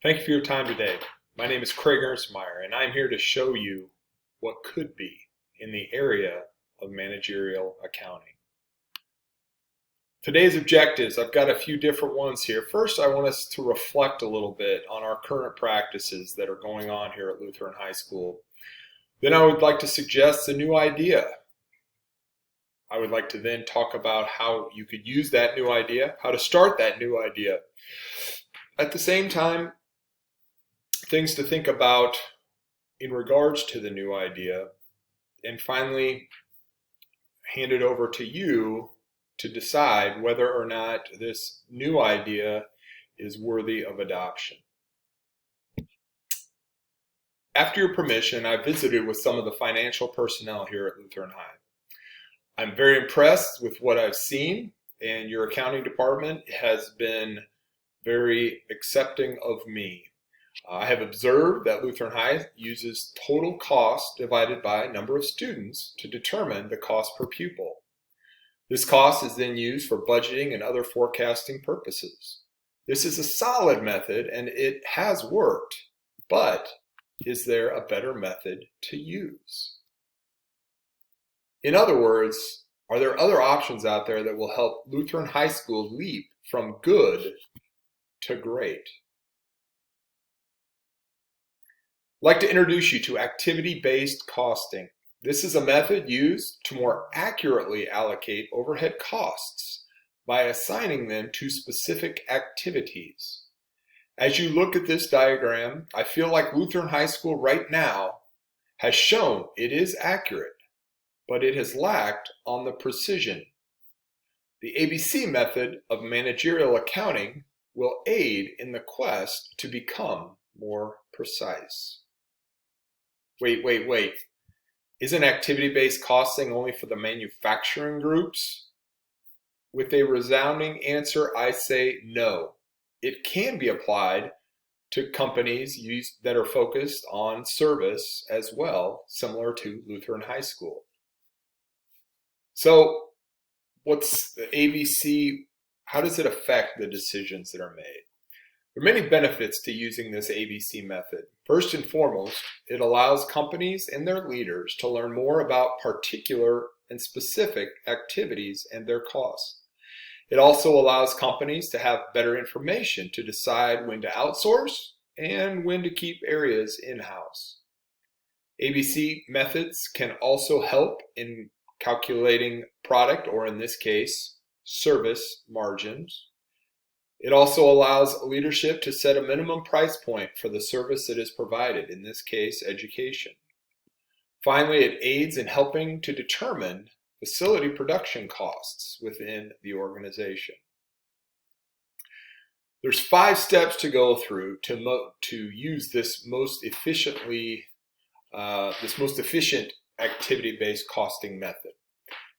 Thank you for your time today. My name is Craig Ernstmeyer, and I'm here to show you what could be in the area of managerial accounting. Today's objectives, I've got a few different ones here. First, I want us to reflect a little bit on our current practices that are going on here at Lutheran High School. Then I would like to suggest a new idea. I would like to then talk about how you could use that new idea, how to start that new idea. At the same time, things to think about in regards to the new idea, and finally hand it over to you to decide whether or not this new idea is worthy of adoption. After your permission, I visited with some of the financial personnel here at Lutheran High. I'm very impressed with what I've seen, and your accounting department has been very accepting of me. I have observed that Lutheran High uses total cost divided by number of students to determine the cost per pupil. This cost is then used for budgeting and other forecasting purposes. This is a solid method and it has worked, but is there a better method to use? In other words, are there other options out there that will help Lutheran High School leap from good to great? I'd like to introduce you to activity-based costing. This is a method used to more accurately allocate overhead costs by assigning them to specific activities. As you look at this diagram, I feel like Lutheran High School right now has shown it is accurate, but it has lacked on the precision. The ABC method of managerial accounting will aid in the quest to become more precise. Wait. Isn't activity-based costing only for the manufacturing groups? With a resounding answer, I say no. It can be applied to companies that are focused on service as well, similar to Lutheran High School. So, what's the ABC? How does it affect the decisions that are made? There are many benefits to using this ABC method. First and foremost, it allows companies and their leaders to learn more about particular and specific activities and their costs. It also allows companies to have better information to decide when to outsource and when to keep areas in-house. ABC methods can also help in calculating product, or in this case, service margins. It also allows leadership to set a minimum price point for the service that is provided, in this case, education. Finally, it aids in helping to determine facility production costs within the organization. There's 5 steps to go through to use this most efficient activity-based costing method.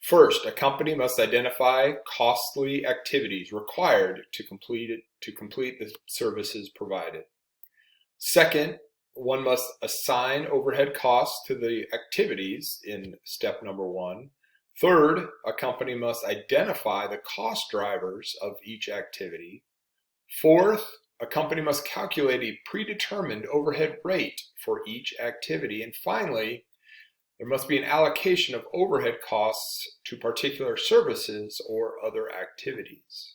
First, a company must identify costly activities required to complete the services provided. Second, one must assign overhead costs to the activities in step number 1. Third, a company must identify the cost drivers of each activity. Fourth, a company must calculate a predetermined overhead rate for each activity. And finally, there must be an allocation of overhead costs to particular services or other activities.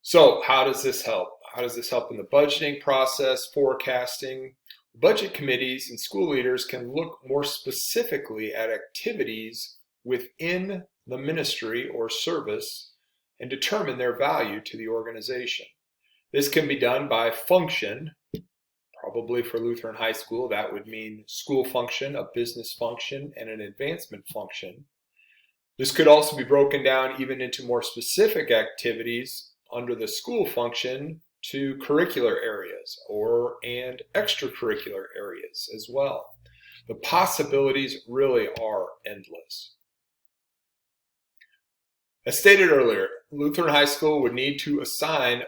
So, how does this help? How does this help in the budgeting process, forecasting? Budget committees and school leaders can look more specifically at activities within the ministry or service and determine their value to the organization. This can be done by function. Probably for Lutheran High School, that would mean school function, a business function, and an advancement function. This could also be broken down even into more specific activities under the school function to curricular areas and extracurricular areas as well. The possibilities really are endless. As stated earlier, Lutheran High School would need to assign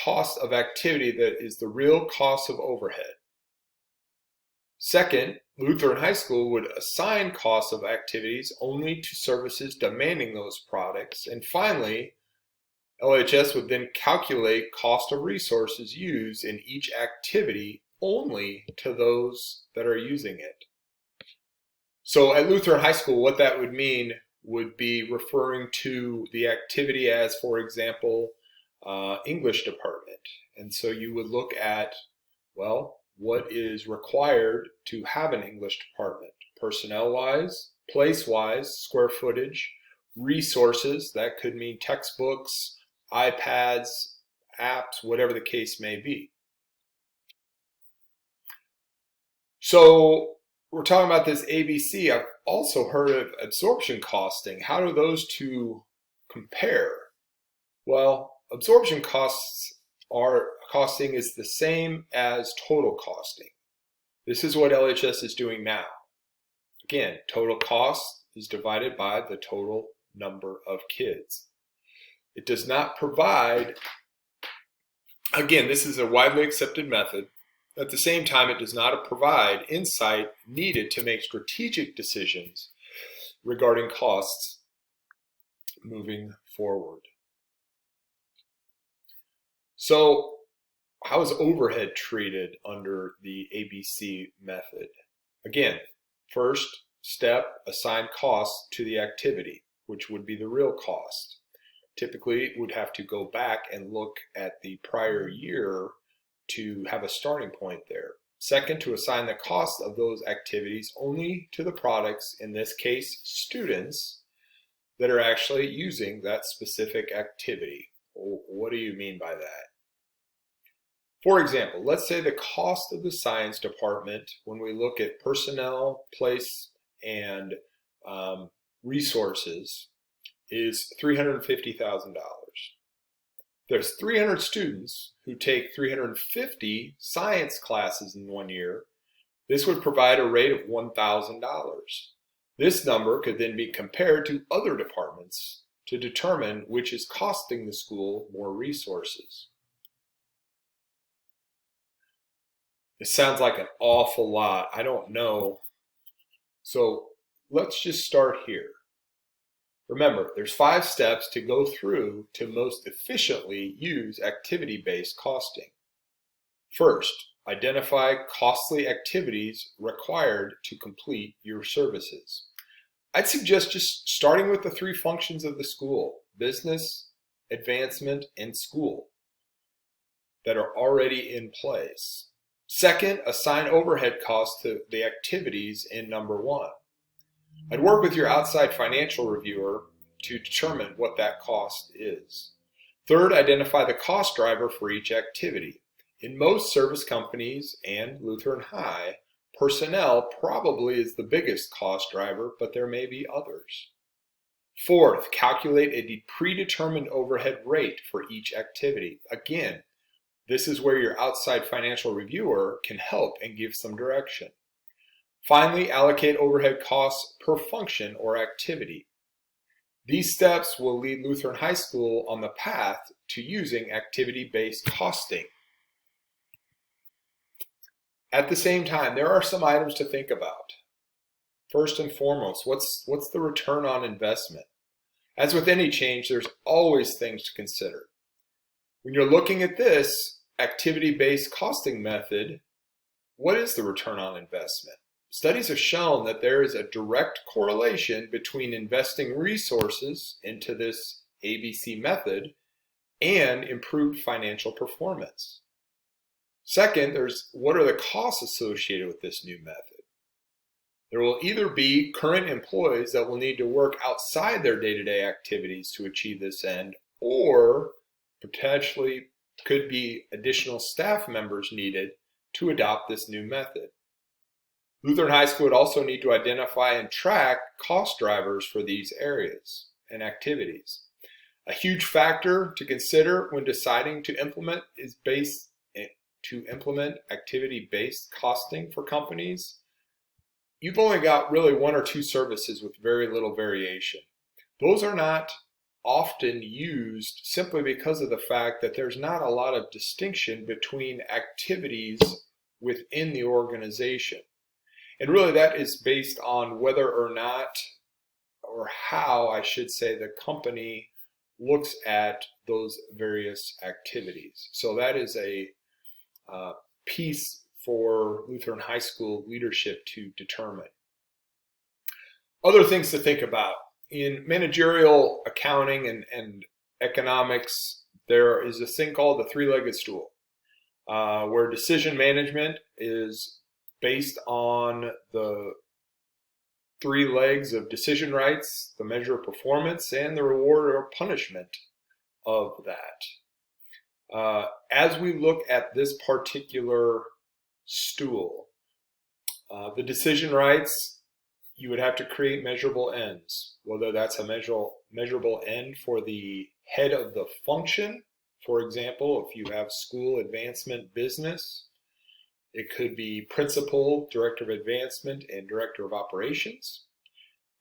cost of activity that is the real cost of overhead. Second, Lutheran High School would assign costs of activities only to services demanding those products. And finally, LHS would then calculate cost of resources used in each activity only to those that are using it. So at Lutheran High School, what that would mean would be referring to the activity as, for example, English department. And so you would look at, well, what is required to have an English department, personnel-wise, place-wise, square footage, resources, that could mean textbooks, iPads, apps, whatever the case may be. So we're talking about this ABC. I've also heard of absorption costing. How do those two compare? Well, absorption costing is the same as total costing. This is what LHS is doing now. Again, total cost is divided by the total number of kids. It does not provide, again, this is a widely accepted method. At the same time, it does not provide insight needed to make strategic decisions regarding costs moving forward. So, how is overhead treated under the ABC method? Again, first step, assign costs to the activity, which would be the real cost. Typically, we'd have to go back and look at the prior year to have a starting point there. Second, to assign the cost of those activities only to the products, in this case, students, that are actually using that specific activity. What do you mean by that? For example, let's say the cost of the science department, when we look at personnel, place, and resources, is $350,000. There's 300 students who take 350 science classes in 1 year. This would provide a rate of $1,000. This number could then be compared to other departments to determine which is costing the school more resources. This sounds like an awful lot. I don't know. So let's just start here. Remember, there's 5 steps to go through to most efficiently use activity-based costing. First, identify costly activities required to complete your services. I'd suggest just starting with the 3 functions of the school: business, advancement, and school, that are already in place. Second, assign overhead costs to the activities in number 1. I'd work with your outside financial reviewer to determine what that cost is. Third, identify the cost driver for each activity. In most service companies and Lutheran High, personnel probably is the biggest cost driver, but there may be others. Fourth, calculate a predetermined overhead rate for each activity. Again, this is where your outside financial reviewer can help and give some direction. Finally, allocate overhead costs per function or activity. These steps will lead Lutheran High School on the path to using activity-based costing. At the same time, there are some items to think about. First and foremost, what's the return on investment? As with any change, there's always things to consider. When you're looking at this activity-based costing method, what is the return on investment? Studies have shown that there is a direct correlation between investing resources into this ABC method and improved financial performance. Second, there's what are the costs associated with this new method? There will either be current employees that will need to work outside their day-to-day activities to achieve this end, or potentially could be additional staff members needed to adopt this new method. Lutheran High School would also need to identify and track cost drivers for these areas and activities. A huge factor to consider when deciding to implement activity-based costing for companies. You've only got really 1 or 2 services with very little variation. Those are not often used simply because of the fact that there's not a lot of distinction between activities within the organization. And really that is based on whether or not, or how I should say, the company looks at those various activities. So that is a piece for Lutheran High School leadership to determine. Other things to think about. In managerial accounting and economics, there is this thing called the three-legged stool, where decision management is based on the three legs of decision rights, the measure of performance, and the reward or punishment of that. As we look at this particular stool, the decision rights, you would have to create measurable ends, whether that's a measurable end for the head of the function. For example, if you have school advancement business, it could be principal, director of advancement, and director of operations.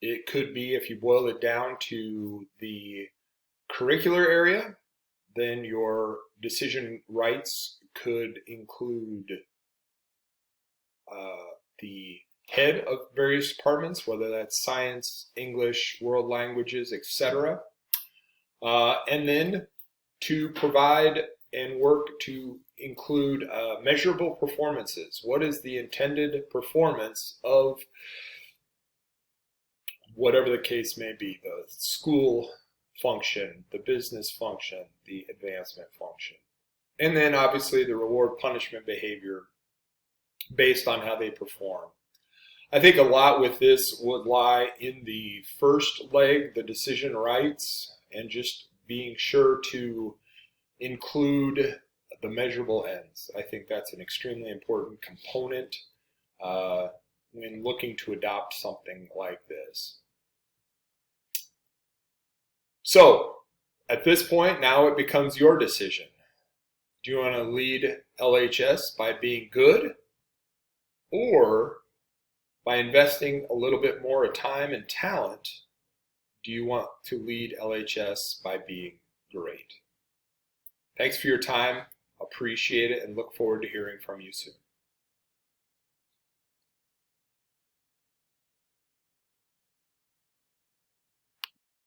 It could be, if you boil it down to the curricular area, then your decision rights could include the head of various departments, whether that's science, English, world languages, etc. And then to provide and work to include measurable performances. What is the intended performance of whatever the case may be, the school function, the business function, the advancement function. And then obviously the reward punishment behavior based on how they perform. I think a lot with this would lie in the first leg, the decision rights, and just being sure to include the measurable ends. I think that's an extremely important component when looking to adopt something like this. So at this point, now it becomes your decision. Do you want to lead LHS by being good, or by investing a little bit more time and talent, do you want to lead LHS by being great? Thanks for your time. Appreciate it and look forward to hearing from you soon.